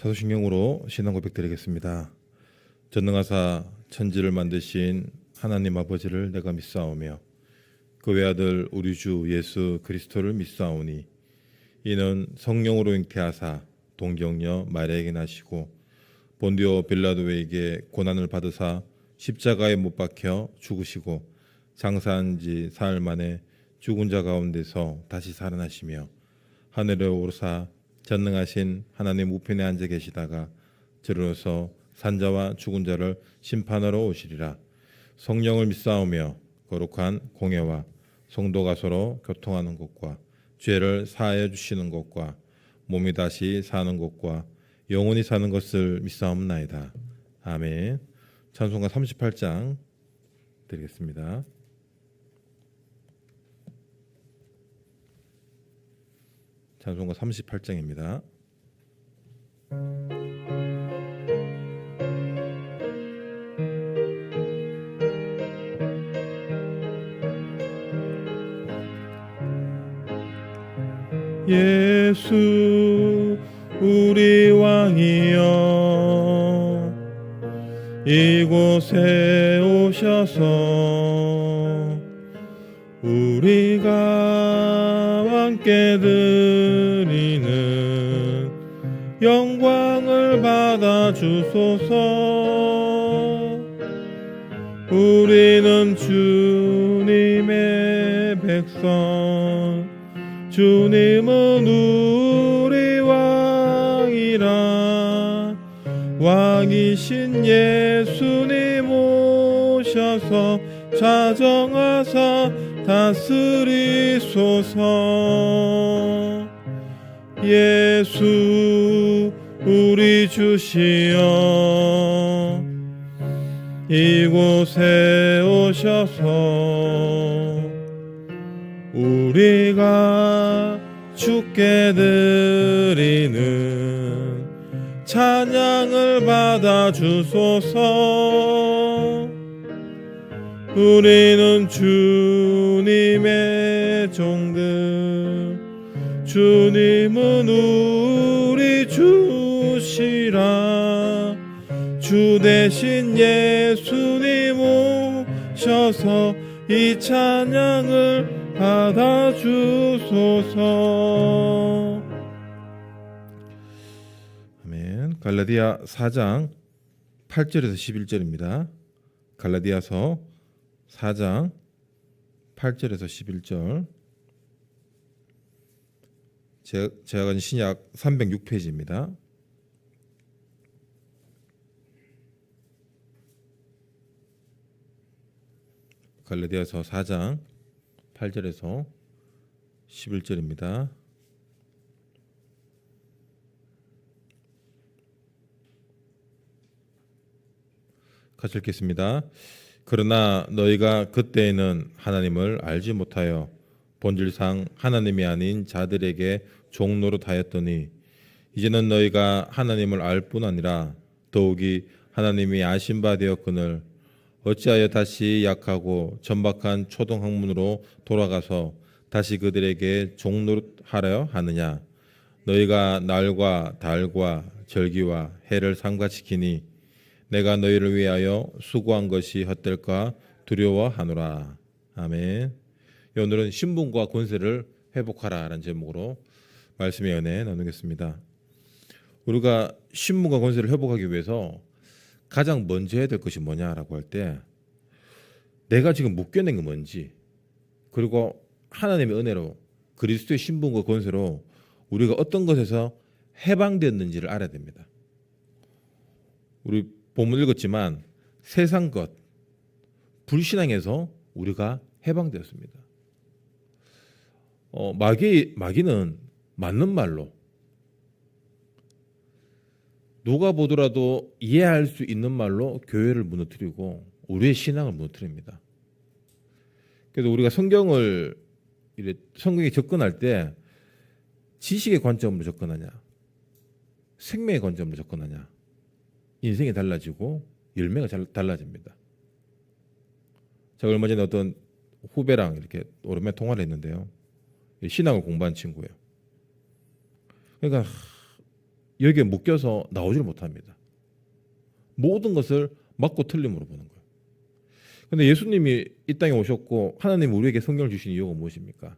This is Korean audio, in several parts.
사도신경으로 신앙 고백드리겠습니다. 전능하사 천지를 만드신 하나님 아버지를 내가 믿사오며 그 외아들 우리 주 예수 그리스도를 믿사오니 이는 성령으로 잉태하사 동정녀 마리아에게 나시고 본디오 빌라도에게 고난을 받으사 십자가에 못 박혀 죽으시고 장사한 지 사흘 만에 죽은 자 가운데서 다시 살아나시며 하늘에 오르사 전능하신 하나님 우편에 앉아 계시다가 저리로서 산자와 죽은 자를 심판하러 오시리라. 성령을 믿사오며 거룩한 공예와 성도가 서로 교통하는 것과 죄를 사하여 주시는 것과 몸이 다시 사는 것과 영원히 사는 것을 믿사옵나이다. 아멘. 찬송가 38장 드리겠습니다. 찬송가 38장입니다. 예수 우리 왕이여 이곳에 오셔서 우리가 함께 드리는 영광을 받아 주소서. 우리는 주님의 백성, 주님은 우리 왕이라. 왕이신 예수님 오셔서 자정하사 다스리소서. 예수 우리 주시여 이곳에 오셔서 우리가 주께 드리는 찬양을 받아 주소서. 우리는 주님의 종들, 주님은 우리 주시라. 주 대신 예수님 오셔서 이 찬양을 받아 주소서. 아멘. 갈라디아 4장 8절에서 11절입니다. 갈라디아서 4장 8절에서 11절. 제가 가진 신약 306페이지입니다. 갈라디아서 4장 8절에서 11절입니다. 같이 읽겠습니다. 그러나 너희가 그때에는 하나님을 알지 못하여 본질상 하나님이 아닌 자들에게 종노릇하였더니 이제는 너희가 하나님을 알 뿐 아니라 더욱이 하나님이 아신 바 되었거늘 어찌하여 다시 약하고 천박한 초등학문으로 돌아가서 다시 그들에게 종노릇하려 하느냐. 너희가 날과 달과 절기와 해를 삼가시키니 내가 너희를 위하여 수고한 것이 헛될까 두려워하노라. 아멘. 오늘은 신분과 권세를 회복하라라는 제목으로 말씀의 은혜 나누겠습니다. 우리가 신분과 권세를 회복하기 위해서 가장 먼저 해야 될 것이 뭐냐라고 할 때 내가 지금 묶여낸 게 뭔지, 그리고 하나님의 은혜로 그리스도의 신분과 권세로 우리가 어떤 것에서 해방되었는지를 알아야 됩니다. 우리 본문 읽었지만 세상 것, 불신앙에서 우리가 해방되었습니다. 마귀는 맞는 말로 누가 보더라도 이해할 수 있는 말로 교회를 무너뜨리고 우리의 신앙을 무너뜨립니다. 그래서 우리가 성경에 접근할 때 지식의 관점으로 접근하냐, 생명의 관점으로 접근하냐, 인생이 달라지고 열매가 달라집니다. 제가 얼마 전에 어떤 후배랑 이렇게 오랜만에 통화를 했는데요. 신앙을 공부한 친구예요. 그러니까 여기에 묶여서 나오지를 못합니다. 모든 것을 맞고 틀림으로 보는 거예요. 그런데 예수님이 이 땅에 오셨고 하나님이 우리에게 성경을 주신 이유가 무엇입니까?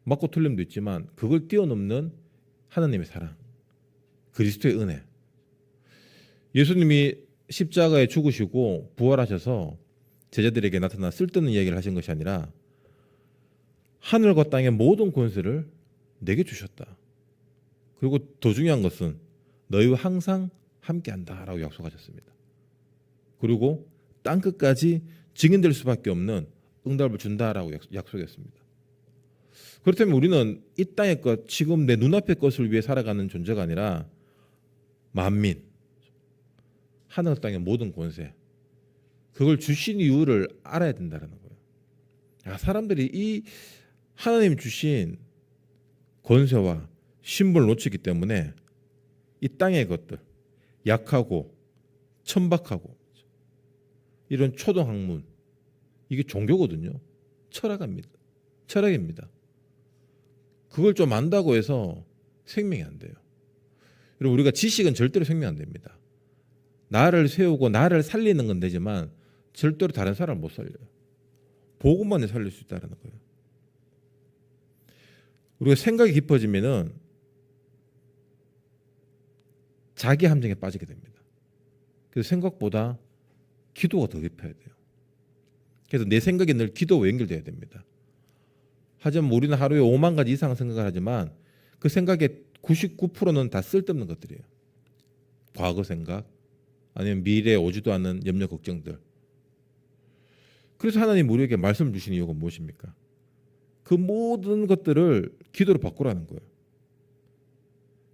맞고 틀림도 있지만 그걸 뛰어넘는 하나님의 사랑, 그리스도의 은혜. 예수님이 십자가에 죽으시고 부활하셔서 제자들에게 나타나 쓸데없는 이야기를 하신 것이 아니라 하늘과 땅의 모든 권세를 내게 주셨다. 그리고 더 중요한 것은 너희와 항상 함께한다라고 약속하셨습니다. 그리고 땅 끝까지 증인될 수밖에 없는 응답을 준다라고 약속했습니다. 그렇다면 우리는 이 땅의 것, 지금 내 눈앞의 것을 위해 살아가는 존재가 아니라 만민, 하늘 땅의 모든 권세, 그걸 주신 이유를 알아야 된다는 거예요. 사람들이 이 하나님 주신 권세와 신분을 놓치기 때문에 이 땅의 것들, 약하고 천박하고 이런 초등학문, 이게 종교거든요. 철학입니다. 그걸 좀 안다고 해서 생명이 안 돼요. 그리고 우리가 지식은 절대로 생명 안 됩니다. 나를 세우고 나를 살리는 건 되지만 절대로 다른 사람을 못 살려요. 복음만에 살릴 수 있다는 거예요. 우리가 생각이 깊어지면은 자기 함정에 빠지게 됩니다. 그래서 생각보다 기도가 더 깊어야 돼요. 그래서 내 생각이 늘 기도와 연결돼야 됩니다. 하지만 우리는 하루에 5만 가지 이상의 생각을 하지만 그 생각의 99%는 다 쓸데없는 것들이에요. 과거 생각, 아니면 미래에 오지도 않는 염려 걱정들. 그래서 하나님 우리에게 말씀을 주신 이유가 무엇입니까? 그 모든 것들을 기도로 바꾸라는 거예요.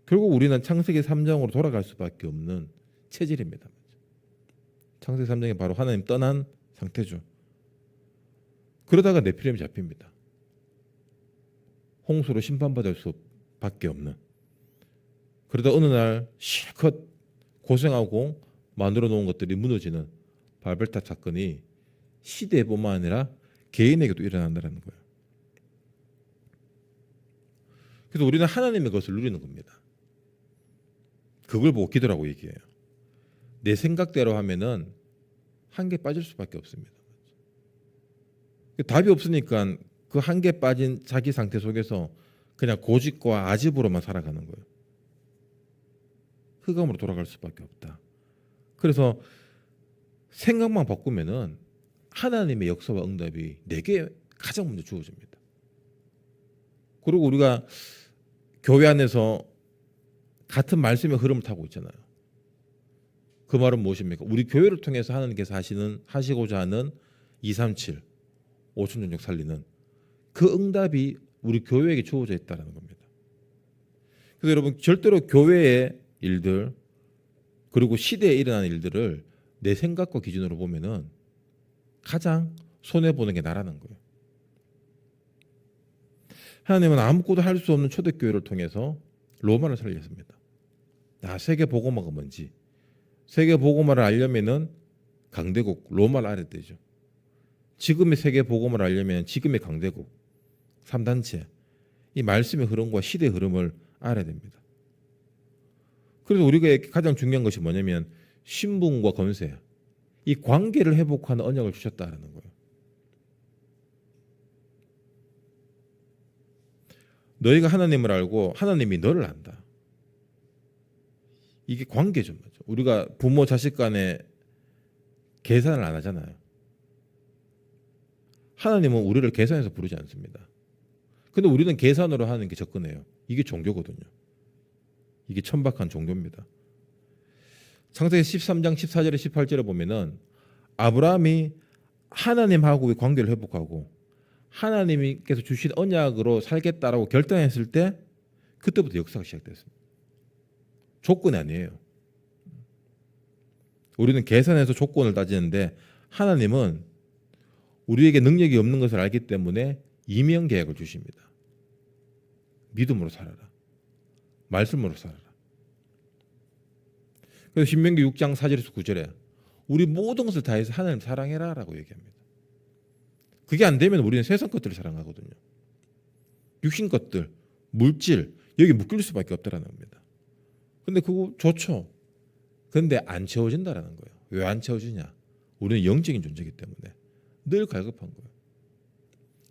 결국 우리는 창세기 3장으로 돌아갈 수밖에 없는 체질입니다. 창세기 3장이 바로 하나님 떠난 상태죠. 그러다가 네피림이 잡힙니다. 홍수로 심판받을 수밖에 없는. 그러다 어느 날 실컷 고생하고 만들어 놓은 것들이 무너지는 바벨탑 사건이 시대뿐만 아니라 개인에게도 일어난다는 거예요. 그래서 우리는 하나님의 것을 누리는 겁니다. 그걸 보고 기도라고 얘기해요. 내 생각대로 하면은 한계 빠질 수밖에 없습니다. 답이 없으니까 그 한계 빠진 자기 상태 속에서 그냥 고집과 아집으로만 살아가는 거예요. 흑암으로 돌아갈 수밖에 없다. 그래서 생각만 바꾸면은 하나님의 역사와 응답이 내게 가장 먼저 주어집니다. 그리고 우리가 교회 안에서 같은 말씀의 흐름을 타고 있잖아요. 그 말은 무엇입니까? 우리 교회를 통해서 하나님께서 하시고자 하는 237, 5천 종족 살리는 그 응답이 우리 교회에게 주어져 있다는 겁니다. 그래서 여러분 절대로 교회의 일들 그리고 시대에 일어나는 일들을 내 생각과 기준으로 보면은 가장 손해보는 게 나라는 거예요. 하나님은 아무것도 할 수 없는 초대교회를 통해서 로마를 살렸습니다. 세계 복음화가 뭔지, 세계 복음화를 알려면은 강대국 로마를 알아야 되죠. 지금의 세계 복음화를 알려면 지금의 강대국 3단체 이 말씀의 흐름과 시대의 흐름을 알아야 됩니다. 그래서 우리가 가장 중요한 것이 뭐냐면 신분과 권세, 이 관계를 회복하는 언약을 주셨다는 거예요. 너희가 하나님을 알고 하나님이 너를 안다. 이게 관계죠. 우리가 부모 자식 간에 계산을 안 하잖아요. 하나님은 우리를 계산해서 부르지 않습니다. 근데 우리는 계산으로 하는 게 접근해요. 이게 종교거든요. 이게 천박한 종교입니다. 창세기 13장 14절에 18절에 보면은 아브라함이 하나님하고의 관계를 회복하고 하나님께서 주신 언약으로 살겠다라고 결단했을 때 그때부터 역사가 시작됐습니다. 조건이 아니에요. 우리는 계산해서 조건을 따지는데 하나님은 우리에게 능력이 없는 것을 알기 때문에 이명 계약을 주십니다. 믿음으로 살아라. 말씀으로 살아라. 그래서 신명기 6장 4절에서 9절에 우리 모든 것을 다해서 하나님 사랑해라 라고 얘기합니다. 그게 안 되면 우리는 세상 것들을 사랑하거든요. 육신 것들, 물질 여기 묶일 수밖에 없다라는 겁니다. 근데 그거 좋죠. 근데 안 채워진다라는 거예요. 왜 안 채워지냐? 우리는 영적인 존재이기 때문에 늘 갈급한 거예요.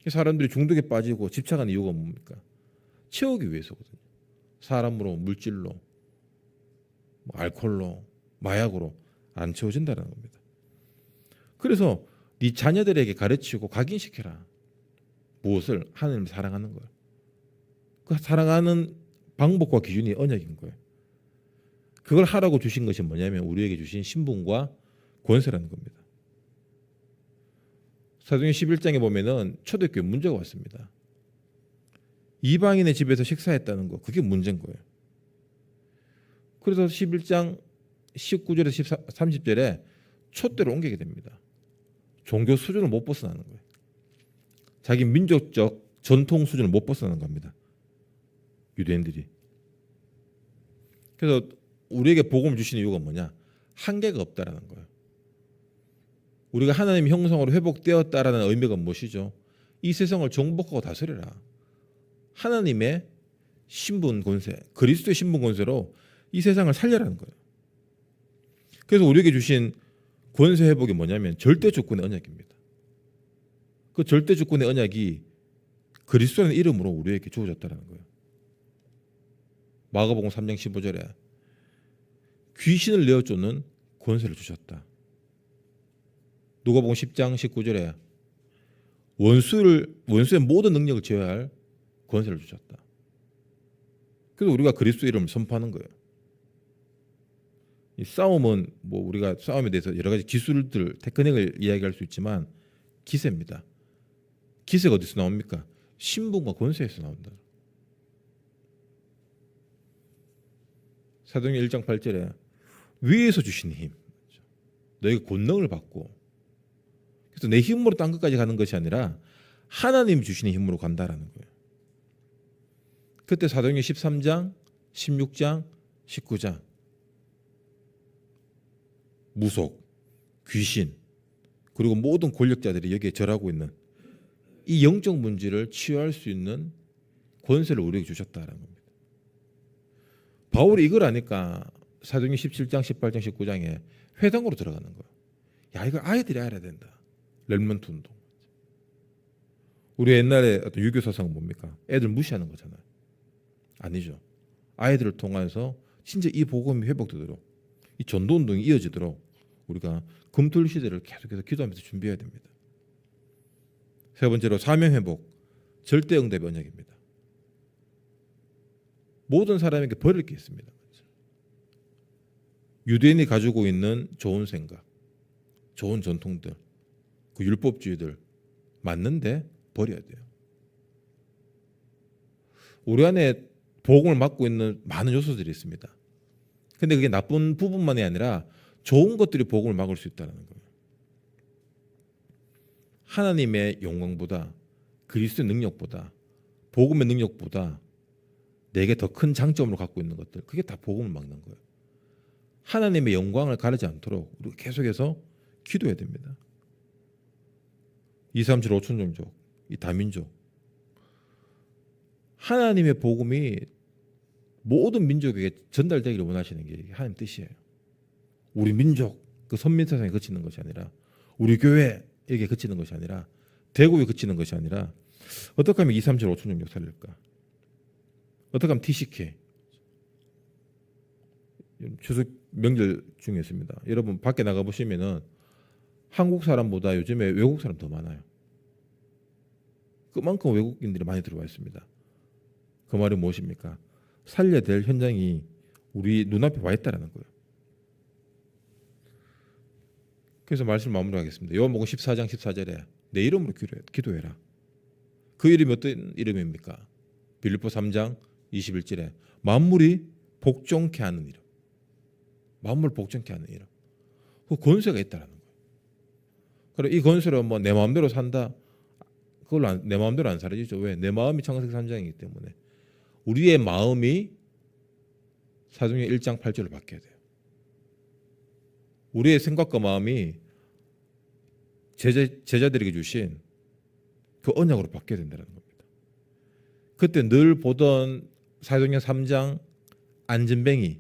사람들이 중독에 빠지고 집착하는 이유가 뭡니까? 채우기 위해서거든요. 사람으로, 물질로, 알코올로, 마약으로 안 채워진다는 겁니다. 그래서 네 자녀들에게 가르치고 각인시켜라. 무엇을? 하나님을 사랑하는 거예요. 그 사랑하는 방법과 기준이 언약인 거예요. 그걸 하라고 주신 것이 뭐냐면 우리에게 주신 신분과 권세라는 겁니다. 사도행전 11장에 보면은 초대교회 문제가 왔습니다. 이방인의 집에서 식사했다는 거, 그게 문제인 거예요. 그래서 11장 19절에서 30절에 촛대로 옮기게 됩니다. 종교 수준을 못 벗어나는 거예요. 자기 민족적 전통 수준을 못 벗어나는 겁니다. 유대인들이. 그래서 우리에게 복음을 주시는 이유가 뭐냐? 한계가 없다라는 거예요. 우리가 하나님의 형상으로 회복되었다라는 의미가 무엇이죠? 이 세상을 정복하고 다스려라. 하나님의 신분 권세, 그리스도의 신분 권세로 이 세상을 살려라는 거예요. 그래서 우리에게 주신 권세 회복이 뭐냐면 절대 주권의 언약입니다. 그 절대 주권의 언약이 그리스도라는 이름으로 우리에게 주어졌다는 거예요. 마가복음 3장 15절에 귀신을 내어 쫓는 권세를 주셨다. 누가복음 10장 19절에 원수의 모든 능력을 제어할 권세를 주셨다. 그래서 우리가 그리스도 이름을 선포하는 거예요. 이 싸움은 뭐 우리가 싸움에 대해서 여러 가지 기술들, 테크닉을 이야기할 수 있지만 기세입니다. 기세가 어디서 나옵니까? 신분과 권세에서 나온다. 사도행전 1장 8절에 위에서 주신 힘, 너희가 권능을 받고, 그래서 내 힘으로 딴 것까지 가는 것이 아니라 하나님 주시는 힘으로 간다라는 거예요. 그때 사도행전 13장, 16장, 19장 무속, 귀신, 그리고 모든 권력자들이 여기에 절하고 있는 이 영적 문제를 치유할 수 있는 권세를 우리에게 주셨다는 겁니다. 바울이 이걸 아니까 사도행전 17장, 18장, 19장에 회당으로 들어가는 거예요. 야, 이걸 아이들이 알아야 된다. 렘넌트 운동. 우리 옛날에 어떤 유교 사상은 뭡니까? 애들 무시하는 거잖아요. 아니죠. 아이들을 통해서 진짜 이 복음이 회복되도록, 이 전도 운동이 이어지도록 우리가 금토일 시대를 계속해서 기도하면서 준비해야 됩니다. 세 번째로 사명 회복, 절대 응답의 언약입니다. 모든 사람에게 버릴 게 있습니다. 유대인이 가지고 있는 좋은 생각, 좋은 전통들, 그 율법주의들 맞는데 버려야 돼요. 우리 안에 복음을 맡고 있는 많은 요소들이 있습니다. 근데 그게 나쁜 부분만이 아니라 좋은 것들이 복음을 막을 수 있다는 거예요. 하나님의 영광보다, 그리스도의 능력보다, 복음의 능력보다 내게 더 큰 장점으로 갖고 있는 것들, 그게 다 복음을 막는 거예요. 하나님의 영광을 가리지 않도록 우리가 계속해서 기도해야 됩니다. 2, 3, 7, 5천 종족, 이 다민족, 하나님의 복음이 모든 민족에게 전달되기를 원하시는 게 하나님 뜻이에요. 우리 민족, 그 선민세상에 그치는 것이 아니라, 우리 교회에게 그치는 것이 아니라, 대구에 그치는 것이 아니라, 어떻게 하면 2, 3, 7, 5천 종족 살릴까? 어떻게 하면 TCK, 추석 명절 중에 있습니다. 여러분 밖에 나가 보시면은 한국 사람보다 요즘에 외국 사람 더 많아요. 그만큼 외국인들이 많이 들어와 있습니다. 그 말이 무엇입니까? 살려야 될 현장이 우리 눈앞에 와 있다라는 거예요. 그래서 말씀 마무리하겠습니다. 요한복음 14장 14절에 내 이름으로 기도해라. 그 이름이 어떤 이름입니까? 빌립보 3장 21절에 만물이 복종케 하는 이름. 만물 복종케 하는 이름. 그 권세가 있다라는 거예요. 그래 이 권세로 뭐 내 마음대로 산다. 그걸로 내 마음대로 안 사라지죠. 왜? 내 마음이 창세기 3장이기 때문에 우리의 마음이 사도행전 1장 8절로 바뀌어야 돼요. 우리의 생각과 마음이 제자들에게 주신 그 언약으로 바뀌어야 된다는 겁니다. 그때 늘 보던 사도행전 3장 안전뱅이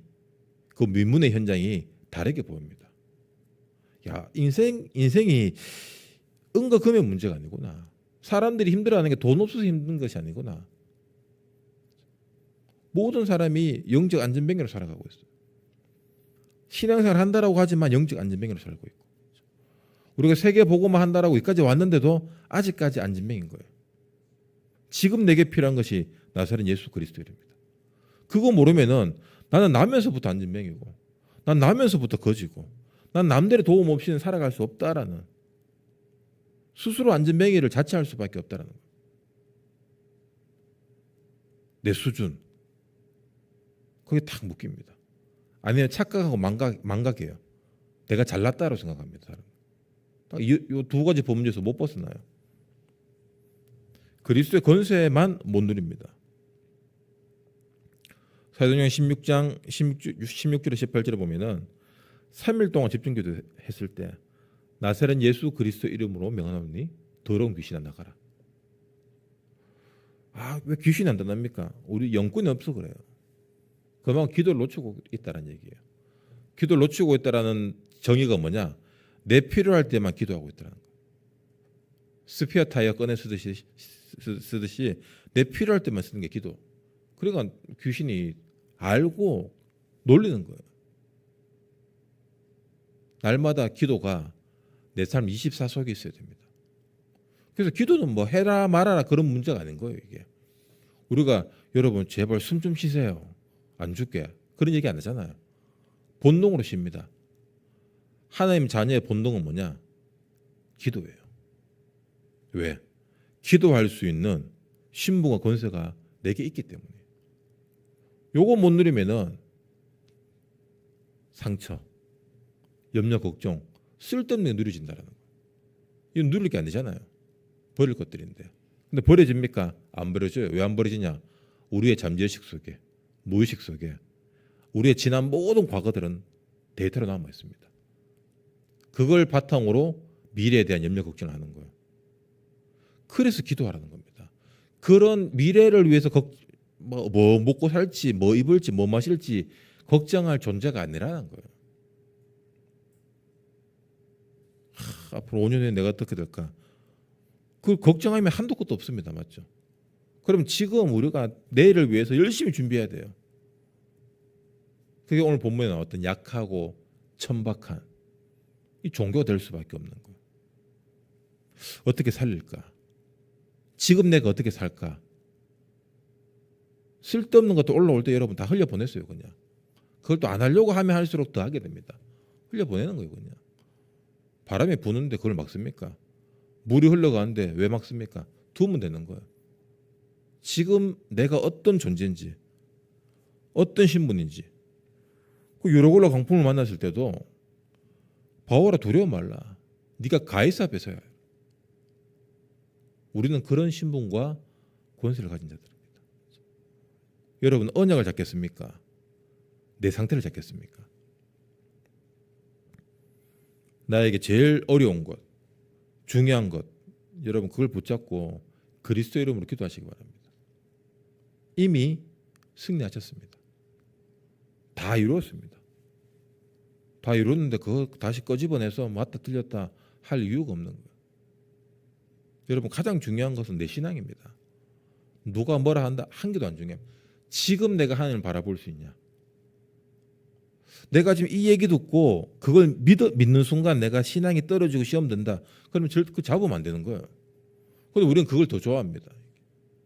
그 민문의 현장이 다르게 보입니다. 야, 인생이 은과 금의 문제가 아니구나. 사람들이 힘들어하는 게 돈 없어서 힘든 것이 아니구나. 모든 사람이 영적 안전뱅이로 살아가고 있어요. 신앙생활 한다라고 하지만 영적 안전뱅이로 살고 있고, 우리가 세계 보고만 한다라고 여기까지 왔는데도 아직까지 안전뱅인 거예요. 지금 내게 필요한 것이 나사렛 예수 그리스도입니다. 그거 모르면은 나는 나면서부터 안전뱅이고, 난 나면서부터 거지고, 난 남들의 도움 없이는 살아갈 수 없다라는, 스스로 안전뱅이를 자처할 수밖에 없다라는 거예요. 내 수준, 거기에 딱 묶입니다. 아니면 착각하고 망각해요. 내가 잘났다고 생각합니다. 이 두 가지 범죄에서 못 벗어나요. 그리스도의 권세만 못 누립니다. 사도행전 16장 16절에 18절에 보면은 3일 동안 집중기도 했을 때 나사렛 예수 그리스도 이름으로 명하노니 더러운 귀신아 나가라. 왜 귀신이 안 떠납니까? 우리 영권이 없어 그래요. 그만큼 기도를 놓치고 있다는 얘기예요. 기도를 놓치고 있다라는 정의가 뭐냐? 내 필요할 때만 기도하고 있다는 거예요. 스피어 타이어 꺼내 쓰듯이 내 필요할 때만 쓰는 게 기도. 그러니까 귀신이 알고 놀리는 거예요. 날마다 기도가 내 삶 24속에 있어야 됩니다. 그래서 기도는 뭐 해라 말아라 그런 문제가 아닌 거예요. 이게 우리가 여러분 제발 숨 좀 쉬세요. 안 죽게. 그런 얘기 안 하잖아요. 본능으로 쉽니다. 하나님 자녀의 본능은 뭐냐? 기도예요. 왜? 기도할 수 있는 신분과 권세가 내게 있기 때문에. 요거 못 누리면은 상처, 염려, 걱정, 쓸데없는 게 누려진다는 거예요. 이건 누릴 게 아니잖아요. 버릴 것들인데. 근데 버려집니까? 안 버려져요. 왜 안 버려지냐? 우리의 잠재의식 속에, 무의식 속에 우리의 지난 모든 과거들은 데이터로 남아 있습니다. 그걸 바탕으로 미래에 대한 염려, 걱정을 하는 거예요. 그래서 기도하라는 겁니다. 그런 미래를 위해서 뭐 먹고 살지, 뭐 입을지, 뭐 마실지 걱정할 존재가 아니라는 거예요. 앞으로 5년 후에 내가 어떻게 될까? 그걸 걱정하면 한도 끝도 없습니다. 맞죠? 그럼 지금 우리가 내일을 위해서 열심히 준비해야 돼요. 그게 오늘 본문에 나왔던 약하고 천박한 이 종교가 될 수밖에 없는 거예요. 어떻게 살릴까? 지금 내가 어떻게 살까? 쓸데없는 것도 올라올 때 여러분 다 흘려보냈어요. 그냥 그걸 또 안 하려고 하면 할수록 더 하게 됩니다. 흘려보내는 거예요. 그냥 바람이 부는데 그걸 막습니까? 물이 흘러가는데 왜 막습니까? 두면 되는 거예요. 지금 내가 어떤 존재인지, 어떤 신분인지, 그 유로골라 강풍을 만났을 때도 바오라 두려워 말라. 네가 가이사 앞에 서야 해요. 우리는 그런 신분과 권세를 가진 자들입니다. 여러분 언약을 잡겠습니까? 내 상태를 잡겠습니까? 나에게 제일 어려운 것, 중요한 것, 여러분 그걸 붙잡고 그리스도 이름으로 기도하시기 바랍니다. 이미 승리하셨습니다. 다 이루었습니다. 다 이뤘는데 그거 다시 꺼집어내서 맞다 틀렸다 할 이유가 없는 거예요. 여러분 가장 중요한 것은 내 신앙입니다. 누가 뭐라 한다 한 개도 안 중요합니다. 지금 내가 하나님을 바라볼 수 있냐. 내가 지금 이 얘기 듣고 그걸 믿는 순간 내가 신앙이 떨어지고 시험 든다. 그러면 그 잡으면 안 되는 거예요. 그런데 우리는 그걸 더 좋아합니다.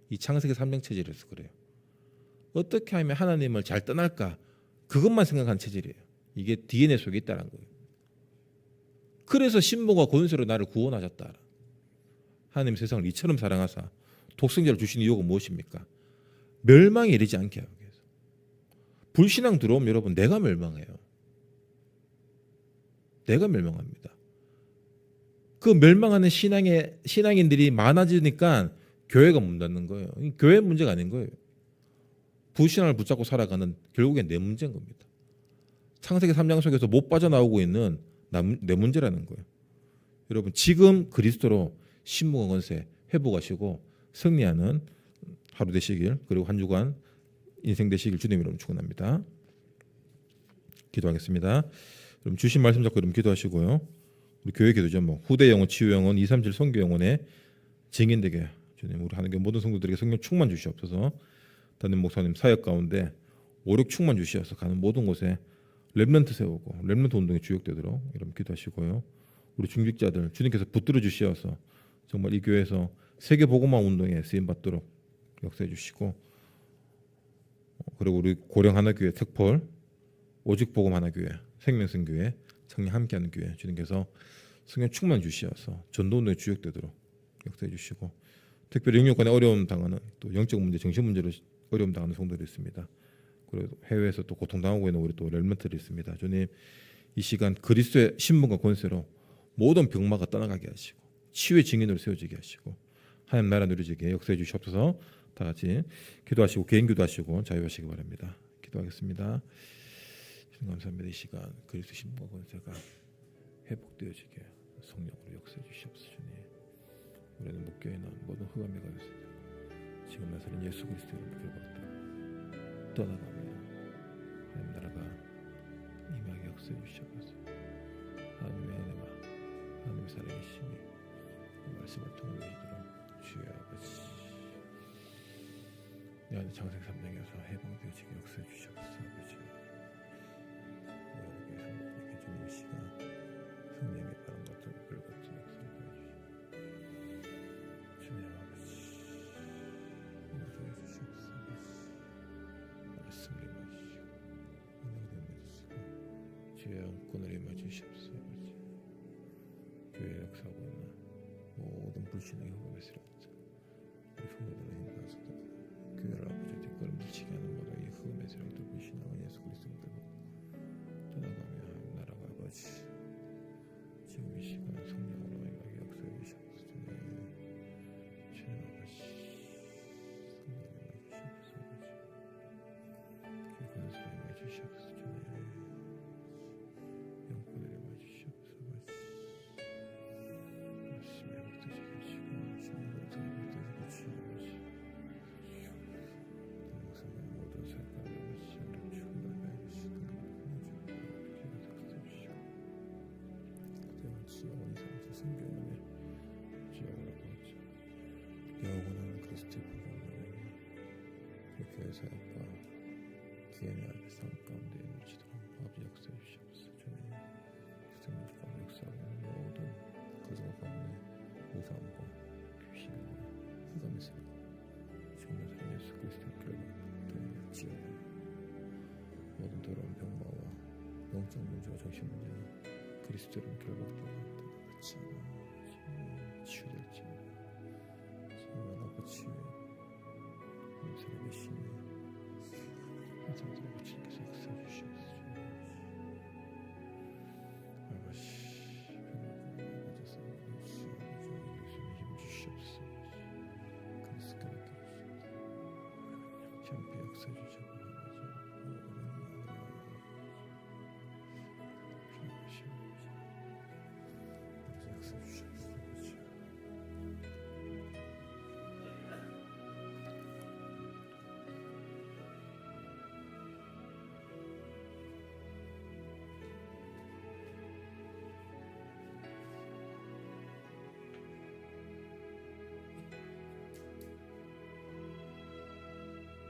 이 창세기 3장 체질에서 그래요. 어떻게 하면 하나님을 잘 떠날까? 그것만 생각하는 체질이에요. 이게 DNA 속에 있다는 거예요. 그래서 신분과 권세로 나를 구원하셨다. 하나님 세상을 이처럼 사랑하사 독생자를 주신 이유가 무엇입니까? 멸망에 이르지 않게 하기 위해서. 불신앙 들어오면 여러분 내가 멸망해요. 내가 멸망합니다. 그 멸망하는 신앙인들이 많아지니까 교회가 문 닫는 거예요. 교회 문제가 아닌 거예요. 불신앙을 붙잡고 살아가는 결국엔 내 문제인 겁니다. 창세기 3장 속에서 못 빠져나오고 있는 내 문제라는 거예요. 여러분 지금 그리스도로 신분과 권세 회복하시고 승리하는 하루 되시길, 그리고 한 주간 인생 되시길 주님 이름으로 축원합니다. 기도하겠습니다. 그럼 주신 말씀 잡고 그럼 기도하시고요. 우리 교회 기도죠. 뭐 후대 영혼, 치유 영혼, 237 선교 영혼의 증인되게 주님 우리 하나님께 모든 성도들에게 성령 충만 주시옵소서. 담임 목사님 사역 가운데 오력 충만 주시어서 가는 모든 곳에 렘넌트 세우고 렘넌트 운동이 주역되도록 이런 기도하시고요. 우리 중직자들 주님께서 붙들어 주시어서 정말 이 교회에서 세계 복음화 운동에 쓰임 받도록 역사해 주시고, 그리고 우리 고령 하나교회 특펄 오직 복음 하나교회 생명성교회 청년 함께하는 교회 주님께서 성령 충만 주시어서 전도 운동에 주역되도록 역사해 주시고, 특별히 영육간에 어려움 당하는 또 영적 문제, 정신 문제로 어려움 당하는 성도들이 있습니다. 그리고 해외에서 또 고통당하고 있는 우리 또 렘넌트들이 있습니다. 주님 이 시간 그리스도의 신분과 권세로 모든 병마가 떠나가게 하시고 치유의 증인으로 세워지게 하시고 하나님 나라 누리지게 역사해 주시옵소서. 다 같이 기도하시고 개인 기도하시고 자유하시기 바랍니다. 기도하겠습니다. 주님 감사합니다. 이 시간 그리스도 신분과 권세가 회복되어지게 성령으로 역사해 주시옵소서. 주님 우리는 목교에 나온 모든 흑암이 가겠습니다. 지금 나서는 예수 그리스도의 이름으로 기도받고 떠나가며 하나님 나라가 임하게 역사해 주시옵소서. 하나님의 은혜와 하나님의 살아계심이 말씀을 통해 주시도록 주여 아버지 내 안에 장생 3장에서 해방되어지게 역사해 주시옵소서. 아버지 우리에게 성령님께 주님 이 시간 성령의 바람 같은 불 같은 역사를 보여주시옵소서. 주여 아버지 역사해 주시옵소서. 말씀을 임하시고 은혜를 임하시고 주여 영권을 임하주시옵소서. 아버지 교회 역사하고 있는 모든 불신의 흑암에서 우리 성도들의 힘을 교회를 아버지 뒷걸음질치게 하는 모든 이 흑암에서 불신하는 예수 그리스도를 떠나가며 나라가 아버지 지금 이 시간 성령으로 임하게 역사해 주시옵소서. 주님 아버지 성령을 임하주시옵소서. 교회 권세를 임하주시옵소서. 주님 영권을 임하주시옵소서. 영원한 그리스도의 복음을 교회 사역과 기회의 앞에 삶 가운데 있는지도록 아버지 역사해 주시옵소서. 주님 스승님 가운데 역사하는 모든 가정과 가문의 우상과 귀신과 흑암에서 정말 예수 그리스도의 결박을 지어라. 모든 더러운 병마와 영적 문제와 정신 문제는 그리스도로 결박되고 같이 치유될지 아버지 살아계시니 하나님께서 주님께서 역사해 주시옵소서. 아버지 변화가 맞아서 아버지 예수님 힘 주시옵소서. 그리스도께 주시옵소서. 참피 역사해 주시옵소서.